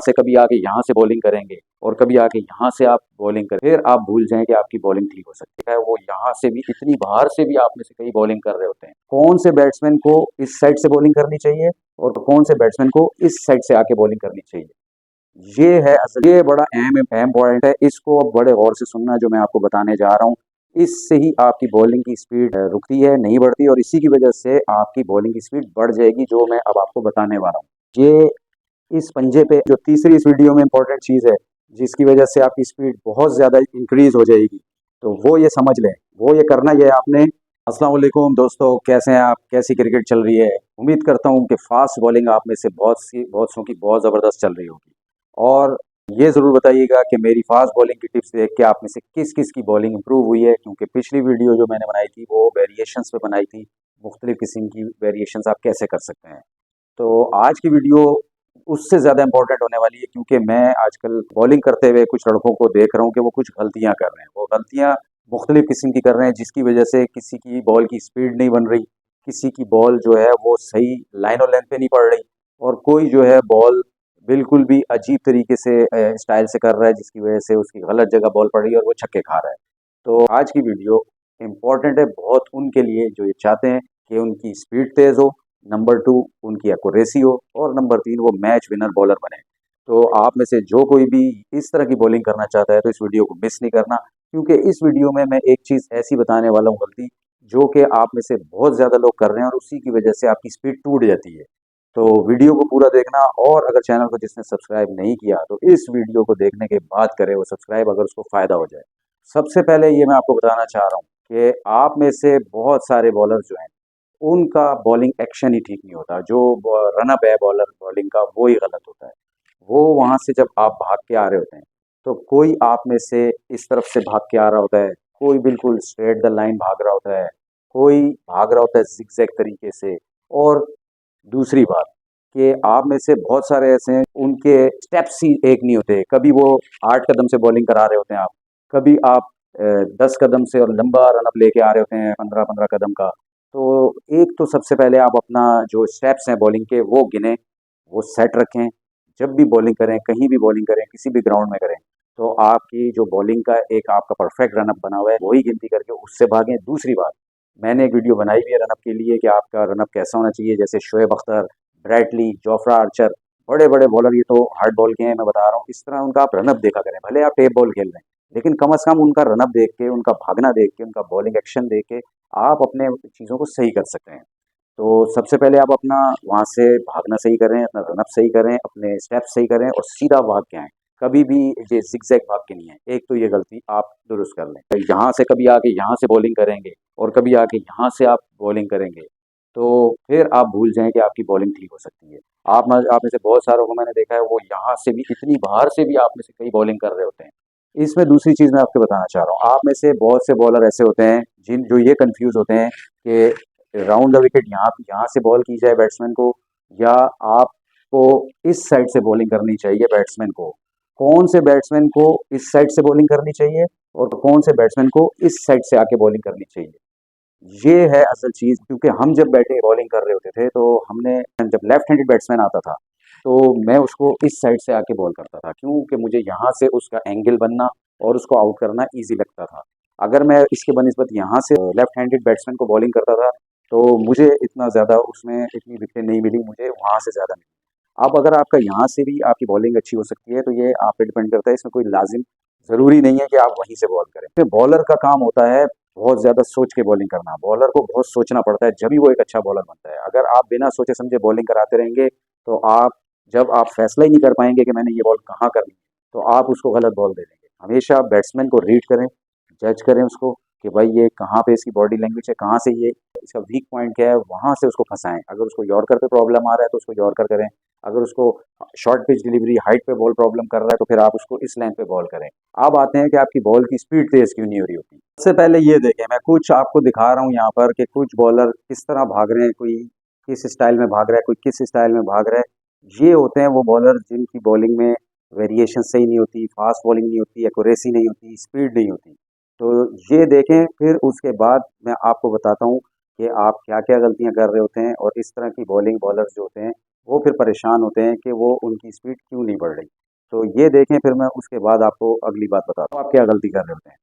से कभी आके यहाँ से बॉलिंग करेंगे और कभी आके यहाँ से आप बॉलिंग करें, फिर आप भूल जाएं कि आपकी बॉलिंग ठीक हो सकती है। वो यहाँ से भी इतनी बाहर से भी आप में से कई बॉलिंग कर रहे होते हैं। कौन से बैट्समैन को इस साइड से बॉलिंग करनी चाहिए और कौन से बैट्समैन को इस साइड से आके बॉलिंग करनी चाहिए, ये है असल, ये बड़ा अहम अहम पॉइंट है। इसको अब बड़े गौर से सुनना जो मैं आपको बताने जा रहा हूँ। इससे ही आपकी बॉलिंग की स्पीड रुकती है, नहीं बढ़ती, और इसी की वजह से आपकी बॉलिंग की स्पीड बढ़ जाएगी, जो मैं अब आपको बताने वाला हूँ। ये इस पंजे पे जो तीसरी इस वीडियो में इंपॉर्टेंट चीज़ है, जिसकी वजह से आपकी स्पीड बहुत ज़्यादा इंक्रीज हो जाएगी, तो वो ये समझ लें, वो ये करना ये आपने। अस्सलाम वालेकुम दोस्तों, कैसे हैं आप? कैसी क्रिकेट चल रही है? उम्मीद करता हूँ कि फास्ट बॉलिंग आप में से बहुत सौ की बहुत ज़बरदस्त चल रही होगी। और ये ज़रूर बताइएगा कि मेरी फास्ट बॉलिंग की टिप्स देख के आप में से किस किस की बॉलिंग इंप्रूव हुई है, क्योंकि पिछली वीडियो जो मैंने बनाई थी वो वेरिएशंस पे बनाई थी, मुख्तलिफ किस्म की वेरिएशंस आप कैसे कर सकते हैं। तो आज की वीडियो उससे ज़्यादा इंपॉर्टेंट होने वाली है, क्योंकि मैं आजकल बॉलिंग करते हुए कुछ लड़कों को देख रहा हूँ कि वो कुछ गलतियाँ कर रहे हैं। वो गलतियाँ मुख्तलिफ किस्म की कर रहे हैं, जिसकी वजह से किसी की बॉल की स्पीड नहीं बन रही, किसी की बॉल जो है वो सही लाइन और लेंथ पे नहीं पड़ रही, और कोई जो है बॉल बिल्कुल भी अजीब तरीके से स्टाइल से कर रहा है, जिसकी वजह से उसकी गलत जगह बॉल पड़ रही है और वो छक्के खा रहा है। तो आज की वीडियो इम्पॉर्टेंट है बहुत उनके लिए जो ये चाहते हैं कि उनकी स्पीड तेज़ हो, नंबर 2 उनकी एक्यूरेसी हो, और नंबर 3 वो मैच विनर बॉलर बने। तो आप में से जो कोई भी इस तरह की बॉलिंग करना चाहता है तो इस वीडियो को मिस नहीं करना, क्योंकि इस वीडियो में मैं एक चीज़ ऐसी बताने वाला हूँ गलती, जो कि आप में से बहुत ज़्यादा लोग कर रहे हैं और उसी की वजह से आपकी स्पीड टूट जाती है। तो वीडियो को पूरा देखना, और अगर चैनल को जिसने सब्सक्राइब नहीं किया तो इस वीडियो को देखने के बाद करे वो सब्सक्राइब, अगर उसको फ़ायदा हो जाए। सबसे पहले ये मैं आपको बताना चाह रहा हूँ कि आप में से बहुत सारे बॉलर जो हैं उनका बॉलिंग एक्शन ही ठीक नहीं होता। जो रनअप है बॉलर बॉलिंग का, वो ही गलत होता है। वो वहाँ से जब आप भाग के आ रहे होते हैं तो कोई आप में से इस तरफ से भाग के आ रहा होता है, कोई बिल्कुल स्ट्रेट द लाइन भाग रहा होता है, कोई भाग रहा होता है जिगजैग तरीके से। और दूसरी बात कि आप में से बहुत सारे ऐसे हैं उनके स्टेप्स ही एक नहीं होते। कभी वो 8 कदम से बॉलिंग करा रहे होते हैं, आप कभी आप 10 कदम से और लंबा रनअप लेके आ रहे होते हैं 15-15 कदम का। तो एक तो सबसे पहले आप अपना जो स्टेप्स हैं बॉलिंग के वो गिनें, वो सेट रखें। जब भी बॉलिंग करें, कहीं भी बॉलिंग करें, किसी भी ग्राउंड में करें, तो आपकी जो बॉलिंग का एक आपका परफेक्ट रनअप बना हुआ है वही गिनती करके उससे भागें। दूसरी बात, मैंने एक वीडियो बनाई भी है रनअप के लिए कि आपका रनअप कैसा होना चाहिए, जैसे Shoaib Akhtar, Bradley, Jofra Archer, बड़े बड़े बॉलर, ये तो हार्ड बॉल के हैं, मैं बता रहा हूँ, इस तरह उनका आप रनअप देखा करें। भले आप टेप बॉल खेल रहे हैं, लेकिन कम अज़ कम उनका रनअप देख के, उनका भागना देख के, उनका बॉलिंग एक्शन देख के आप अपने चीज़ों को सही कर सकते हैं। तो सबसे पहले आप अपना वहाँ से भागना सही करें, अपना रनअप सही करें, अपने स्टेप सही करें और सीधा भाग के आएँ। कभी भी ये ज़िगज़ैग भाग के नहीं है। एक तो ये गलती आप दुरुस्त कर लें। तो यहाँ से कभी आके यहाँ से बॉलिंग करेंगे और कभी आके यहाँ से आप बॉलिंग करेंगे, तो फिर आप भूल जाएँ कि आपकी बॉलिंग ठीक हो सकती है। आप में से बहुत सारों को मैंने देखा है, वो यहाँ से भी इतनी बाहर से भी आप में से कई बॉलिंग कर रहे होते हैं। इसमें दूसरी चीज़ मैं आपको बताना चाह रहा हूँ, आप में से बहुत से बॉलर ऐसे होते हैं जो ये कन्फ्यूज़ होते हैं कि राउंड द विकेट यहाँ यहाँ से बॉल की जाए बैट्समैन को, या आपको इस साइड से बॉलिंग करनी चाहिए बैट्समैन को। कौन से बैट्समैन को इस साइड से बॉलिंग करनी चाहिए और कौन से बैट्समैन को इस साइड से आके बॉलिंग करनी चाहिए, ये है असल चीज़। क्योंकि हम जब बैटिंग बॉलिंग कर रहे होते थे तो हमने, जब लेफ्ट हैंडेड बैट्समैन आता था तो मैं उसको इस साइड से आके बॉल करता था, क्योंकि मुझे यहाँ से उसका एंगल बनना और उसको आउट करना ईजी लगता था। अगर मैं इसके बनिस्बत यहाँ से लेफ्ट हैंडेड बैट्समैन को बॉलिंग करता था तो मुझे इतना ज़्यादा उसमें इतनी विकेट नहीं मिली, मुझे वहाँ से ज़्यादा मिली। अब अगर आपका यहाँ से भी आपकी बॉलिंग अच्छी हो सकती है तो ये आप पे डिपेंड करता है, इसमें कोई लाजिम ज़रूरी नहीं है कि आप वहीं से बॉल करें। फिर बॉलर का काम होता है बहुत ज़्यादा सोच के बॉलिंग करना। बॉलर को बहुत सोचना पड़ता है, जब भी वो एक अच्छा बॉलर बनता है। अगर आप बिना सोचे समझे बॉलिंग कराते रहेंगे तो जब आप फैसला ही नहीं कर पाएंगे कि मैंने ये बॉल कहाँ करनी है, तो आप उसको गलत बॉल दे देंगे। हमेशा बैट्समैन को रीड करें, जज करें उसको कि भाई ये कहाँ पे इसकी बॉडी लैंग्वेज है, कहाँ से ये इसका वीक पॉइंट क्या है, वहाँ से उसको फंसाएं। अगर उसको यॉर्कर पे प्रॉब्लम आ रहा है तो उसको यॉर्कर करें, अगर उसको शॉर्ट पिच डिलीवरी हाइट पे बॉल प्रॉब्लम कर रहा है तो फिर आप उसको इस लाइन पे बॉल करें। अब आते हैं कि आपकी बॉल की स्पीड तेज क्यों नहीं हो रही होती। सबसे पहले ये देखें, मैं कुछ आपको दिखा रहा हूँ यहाँ पर कि कुछ बॉलर किस तरह भाग रहे हैं, कोई किस स्टाइल में भाग रहा है, कोई किस स्टाइल में भाग रहा है। ये होते हैं वो बॉलर जिनकी बॉलिंग में वेरिएशन सही नहीं होती, फास्ट बॉलिंग नहीं होती, एक्यूरेसी नहीं होती, स्पीड नहीं होती। तो ये देखें, फिर उसके बाद मैं आपको बताता हूँ कि आप क्या क्या गलतियाँ कर रहे होते हैं और इस तरह की बॉलिंग बॉलर्स जो होते हैं वो फिर परेशान होते हैं कि वो उनकी स्पीड क्यों नहीं बढ़ रही। तो ये देखें, फिर मैं उसके बाद आपको अगली बात बताता हूँ आप क्या गलती कर रहे होते हैं।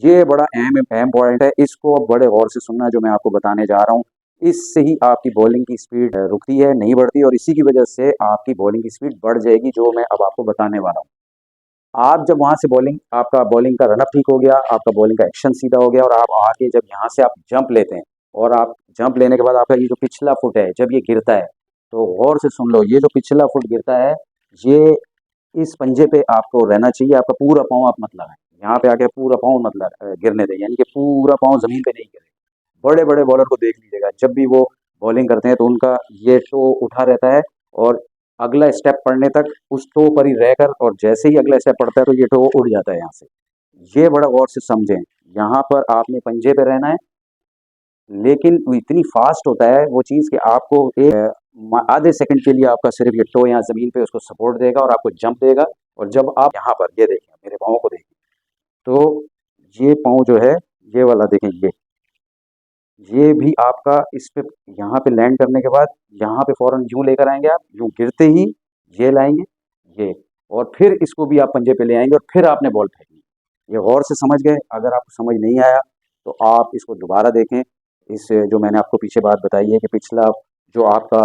ये बड़ा अहम अहम पॉइंट है, इसको बड़े गौर से सुनना जो मैं आपको बताने जा रहा हूँ। इससे ही आपकी बॉलिंग की स्पीड रुकती है, नहीं बढ़ती, और इसी की वजह से आपकी बॉलिंग की स्पीड बढ़ जाएगी, जो मैं अब आपको बताने वाला हूँ। आप जब वहाँ से बॉलिंग आपका बॉलिंग का रनअप ठीक हो गया, आपका बॉलिंग का एक्शन सीधा हो गया, और आप आके जब यहाँ से आप जंप लेते हैं, और आप जंप लेने के बाद आपका ये जो पिछला फुट है जब ये गिरता है, तो गौर से सुन लो, ये जो पिछला फुट गिरता है, ये इस पंजे पे आपको रहना चाहिए, आपका पूरा पाँव आप मत लगाएं। यहाँ पे आके पूरा पाँव मत गिरने दें, यानी कि पूरा पाँव जमीन पे नहीं गिरे। बड़े बड़े बॉलर को देख लीजिएगा, जब भी वो बॉलिंग करते हैं तो उनका ये टो उठा रहता है, और अगला स्टेप पड़ने तक उस टो पर ही रहकर, और जैसे ही अगला स्टेप पड़ता है तो ये टो उड़ जाता है यहाँ से। ये बड़ा गौर से समझें, यहाँ पर आपने पंजे पे रहना है, लेकिन वो इतनी फास्ट होता है वो चीज़ कि आपको एक आधे सेकंड के लिए आपका सिर्फ ये टो यहाँ ज़मीन पे उसको सपोर्ट देगा और आपको जंप देगा। और जब आप यहाँ पर ये देखें, मेरे पाँव को देखें, तो ये पाँव जो है, ये वाला देखें, ये भी आपका इस पे यहाँ पे लैंड करने के बाद यहाँ पे फ़ौरन यूँ लेकर आएँगे आप, यूँ गिरते ही ये लाएँगे, ये, और फिर इसको भी आप पंजे पे ले आएँगे और फिर आपने बॉल फेंकनी। ये गौर से समझ गए? अगर आपको समझ नहीं आया तो आप इसको दोबारा देखें। इस जो मैंने आपको पीछे बात बताई है कि पिछला जो आपका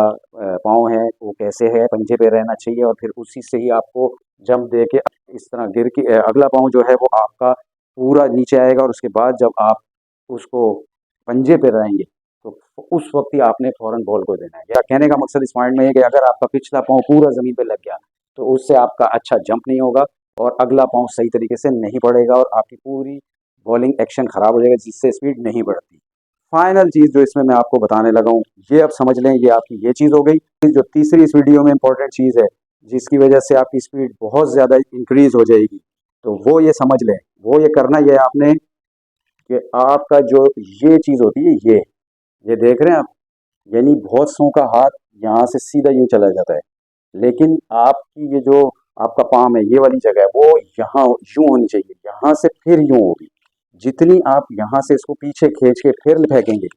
पाँव है वो कैसे है, पंजे पे रहना चाहिए, और फिर उसी से ही आपको जंप दे के इस तरह गिर के अगला पाँव जो है वो आपका पूरा नीचे आएगा, और उसके बाद जब आप उसको पंजे पे रहेंगे तो उस वक्त ही आपने फ़ौरन बॉल को देना है। या कहने का मकसद इस पॉइंट में है कि अगर आपका पिछला पाँव पूरा ज़मीन पे लग गया तो उससे आपका अच्छा जंप नहीं होगा, और अगला पाँव सही तरीके से नहीं बढ़ेगा, और आपकी पूरी बॉलिंग एक्शन ख़राब हो जाएगा, जिससे स्पीड नहीं बढ़ती। फाइनल चीज़ जो इसमें मैं आपको बताने लगा हूँ, ये अब समझ लें, ये आपकी ये चीज़ हो गई। जो तीसरी इस वीडियो में इंपॉर्टेंट चीज़ है, जिसकी वजह से आपकी स्पीड बहुत ज़्यादा इंक्रीज़ हो जाएगी, तो वो ये समझ लें, वो ये करना ये आपने कि आपका जो ये चीज़ होती है, ये देख रहे हैं आप, यानी बहुत सौ का हाथ यहाँ से सीधा यूँ चला जाता है, लेकिन आपकी ये जो आपका पाम है, ये वाली जगह है, वो यहाँ यूँ होनी चाहिए, यहाँ से फिर यूँ होगी। जितनी आप यहाँ से इसको पीछे खींच के फिर फेंकेंगे,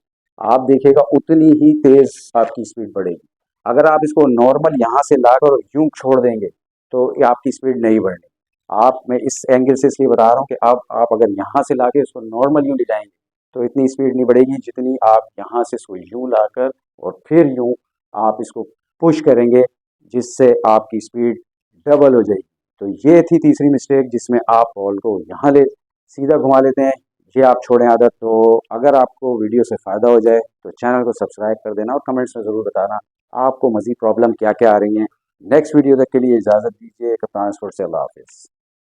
आप देखिएगा उतनी ही तेज़ आपकी स्पीड बढ़ेगी। अगर आप इसको नॉर्मल यहाँ से लाकर यूँ छोड़ देंगे तो ये आपकी स्पीड नहीं बढ़नी। आप मैं इस एंगल से इसलिए बता रहा हूँ कि आप अगर यहाँ से लाके इसको नॉर्मल यूँ ले जाएंगे तो इतनी स्पीड नहीं बढ़ेगी, जितनी आप यहाँ से इसको यूँ लाकर और फिर यूँ आप इसको पुश करेंगे, जिससे आपकी स्पीड डबल हो जाएगी। तो ये थी तीसरी मिस्टेक, जिसमें आप बॉल को यहाँ ले सीधा घुमा लेते हैं। ये आप छोड़ें आदत। तो अगर आपको वीडियो से फ़ायदा हो जाए तो चैनल को सब्सक्राइब कर देना, और कमेंट्स में ज़रूर बताना आपको मज़ीद प्रॉब्लम क्या क्या आ रही हैं। नेक्स्ट वीडियो तक के लिए इजाज़त दीजिए। कप्तान स्पोर्ट्स से अल्लाह हाफ़िज़।